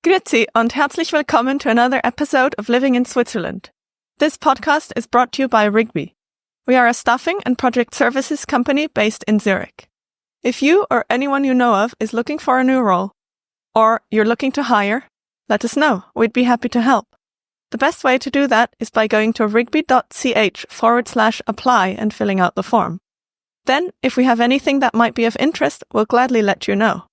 Grüezi und herzlich willkommen to another episode of Living in Switzerland. This podcast is brought to you by Rigby. We are a staffing and project services company based in Zurich. If you or anyone you know of is looking for a new role, or you're looking to hire, let us know. We'd be happy to help. The best way to do that is by going to rigby.ch/apply and filling out the form. Then, if we have anything that might be of interest, we'll gladly let you know.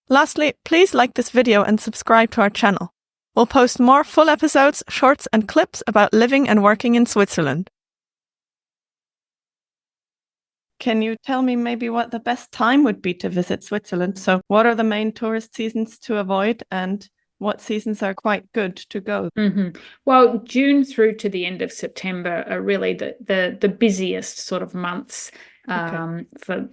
Lastly, please like this video and subscribe to our channel. We'll post more full episodes, shorts and clips about living and working in Switzerland. Can you tell me maybe what the best time would be to visit Switzerland? So what are the main tourist seasons to avoid and what seasons are quite good to go? Well, June through to the end of September are really the busiest sort of months for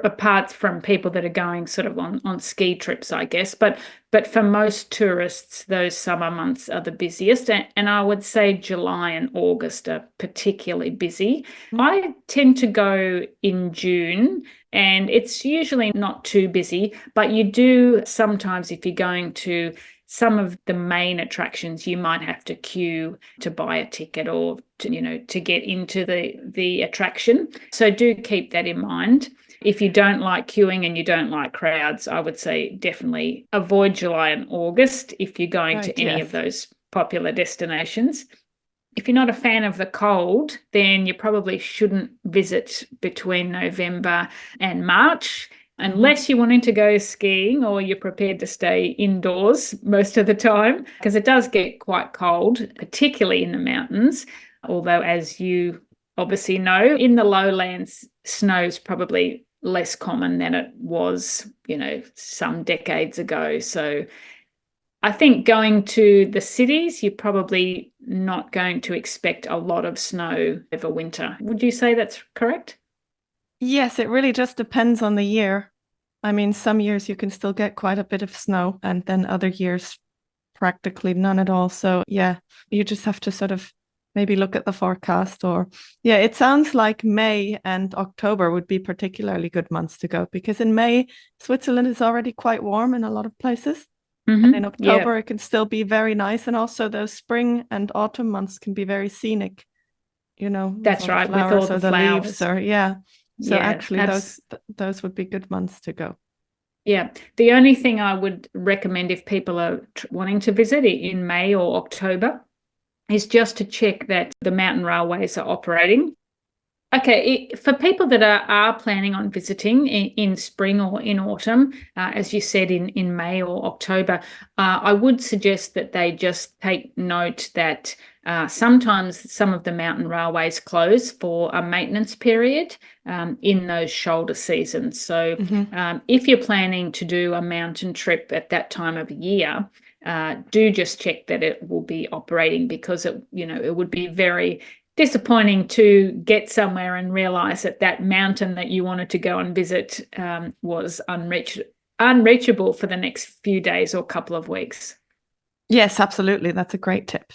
apart from people that are going sort of on ski trips, I guess. But for most tourists, those summer months are the busiest. And I would say July and August are particularly busy. I tend to go in June, and it's usually not too busy, but you do sometimes, if you're going to some of the main attractions, you might have to queue to buy a ticket or to get into the attraction. So do keep that in mind. If you don't like queuing and you don't like crowds, I would say definitely avoid July and August if you're going to any of those popular destinations. If you're not a fan of the cold, then you probably shouldn't visit between November and March, unless you're wanting to go skiing or you're prepared to stay indoors most of the time, because it does get quite cold, particularly in the mountains. Although, as you obviously know, in the lowlands, snow is probably less common than it was, some decades ago. So I think going to the cities, you're probably not going to expect a lot of snow over winter. Would you say that's correct? Yes, it really just depends on the year. I mean, some years you can still get quite a bit of snow, and then other years practically none at all. So yeah, you just have to sort of maybe look at the forecast it sounds like May and October would be particularly good months to go, because in May, Switzerland is already quite warm in a lot of places. And in October, it can still be very nice. And also those spring and autumn months can be very scenic, That's right, with all the flowers. Leaves. So actually those would be good months to go. Yeah. The only thing I would recommend if people are wanting to visit in May or October is just to check that the mountain railways are operating. Okay, for people that are planning on visiting in spring or in autumn, as you said, in May or October, I would suggest that they just take note that sometimes some of the mountain railways close for a maintenance period in those shoulder seasons. So if you're planning to do a mountain trip at that time of year, do just check that it will be operating, because it would be very disappointing to get somewhere and realize that mountain that you wanted to go and visit was unreachable for the next few days or couple of weeks. Yes, absolutely. That's a great tip.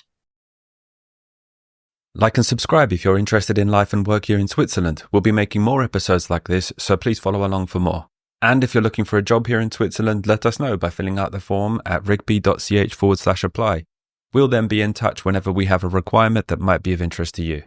Like and subscribe if you're interested in life and work here in Switzerland. We'll be making more episodes like this, so please follow along for more. And if you're looking for a job here in Switzerland, let us know by filling out the form at rigby.ch/apply. We'll then be in touch whenever we have a requirement that might be of interest to you.